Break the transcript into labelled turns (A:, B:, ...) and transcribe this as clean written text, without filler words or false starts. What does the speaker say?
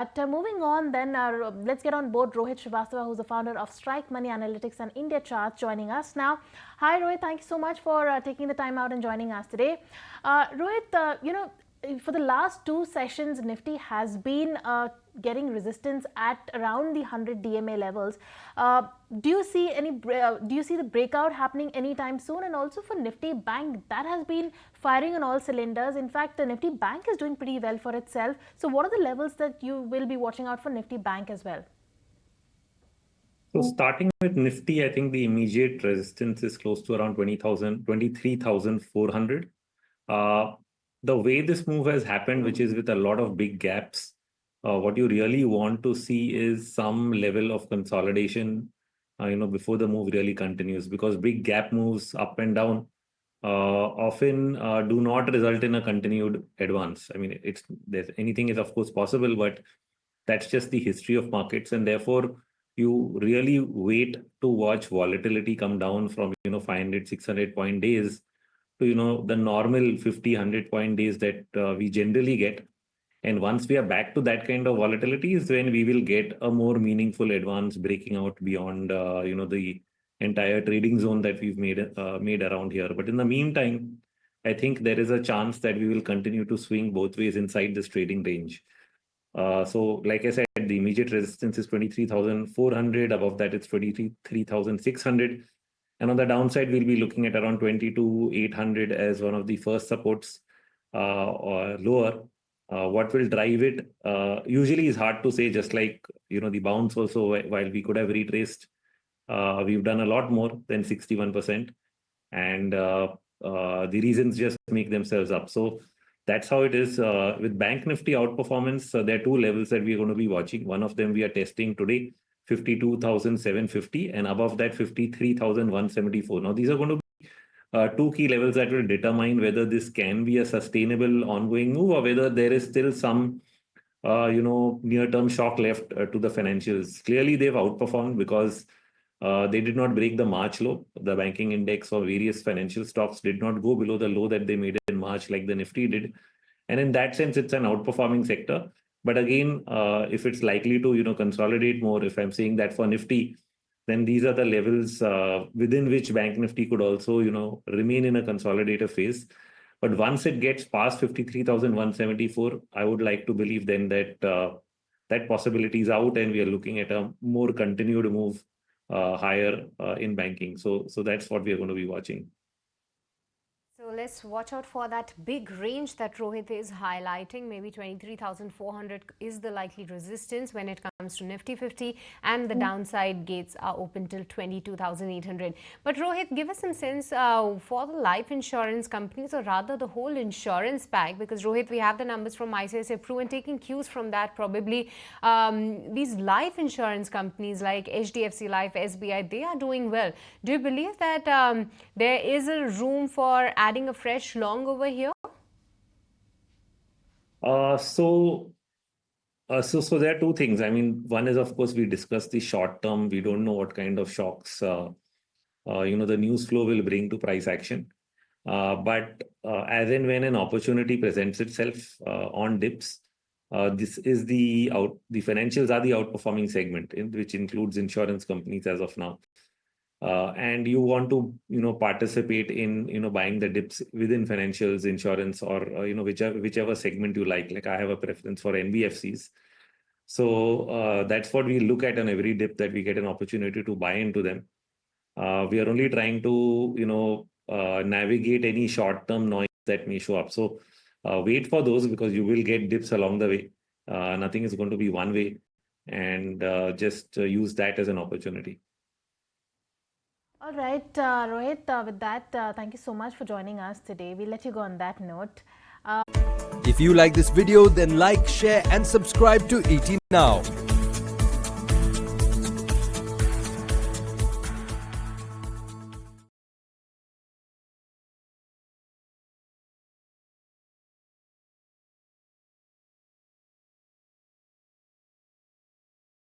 A: Moving on then, let's get on board Rohit Srivastava, who's the founder of Strike Money Analytics and India Charts, joining us now. Hi Rohit, thank you so much for taking the time out and joining us today. Rohit, for the last two sessions, Nifty has been getting resistance at around the 100 DMA levels. Do you see the breakout happening anytime soon? And also for Nifty Bank, that has been firing on all cylinders. In fact, the Nifty Bank is doing pretty well for itself. So what are the levels that you will be watching out for Nifty Bank as well?
B: So starting with Nifty, I think the immediate resistance is close to around 23,400. The way this move has happened, which is with a lot of big gaps, what you really want to see is some level of consolidation, before the move really continues, because big gap moves up and down often do not result in a continued advance. I mean, anything is of course possible, but that's just the history of markets, and therefore you really wait to watch volatility come down from 500, 600 point days to the normal 50, 100 point days that we generally get. And once we are back to that kind of volatility is when we will get a more meaningful advance breaking out beyond the entire trading zone that we've made around here. But in the meantime, I think there is a chance that we will continue to swing both ways inside this trading range. So like I said, the immediate resistance is 23,400. Above that, it's 23,600. And on the downside, we'll be looking at around 22,800 as one of the first supports or lower. What will drive it usually is hard to say, just like, the bounce also, while we could have retraced, we've done a lot more than 61%. And the reasons just make themselves up. So that's how it is with Bank Nifty outperformance. There are two levels that we're going to be watching. One of them we are testing today, 52,750, and above that 53,174. Now these are going to be two key levels that will determine whether this can be a sustainable ongoing move or whether there is still some near-term shock left to the financials. Clearly they've outperformed because they did not break the March low. The banking index or various financial stocks did not go below the low that they made in March like the Nifty did. And in that sense, it's an outperforming sector. But again, if it's likely to consolidate more, if I'm saying that for Nifty, then these are the levels within which Bank Nifty could also remain in a consolidative phase. But once it gets past 53,174, I would like to believe then that that possibility is out and we are looking at a more continued move higher in banking. So that's what we are going to be watching.
C: So let's watch out for that big range that Rohit is highlighting. Maybe 23,400 is the likely resistance when it comes to Nifty 50, and the downside gates are open till 22,800. But Rohit, give us some sense for the life insurance companies, or rather the whole insurance pack, because Rohit, we have the numbers from ICICI Pru, and taking cues from that, probably these life insurance companies like HDFC Life, SBI, they are doing well. Do you believe that there is a room for adding a fresh long over here?
B: So there are two things. I mean, one is, of course, we discussed the short term. We don't know what kind of shocks, the news flow will bring to price action. But as and when an opportunity presents itself on dips, this is the financials are the outperforming segment, which includes insurance companies as of now. And you want to, participate in, buying the dips within financials, insurance, or, whichever segment you like. Like I have a preference for NBFCs. So that's what we look at on every dip that we get an opportunity to buy into them. We are only trying to, navigate any short-term noise that may show up. So wait for those, because you will get dips along the way. Nothing is going to be one way, and just use that as an opportunity.
A: All right, Rohit, with that, thank you so much for joining us today. We'll let you go on that note.
D: If you like this video, then like, share and subscribe to ET Now.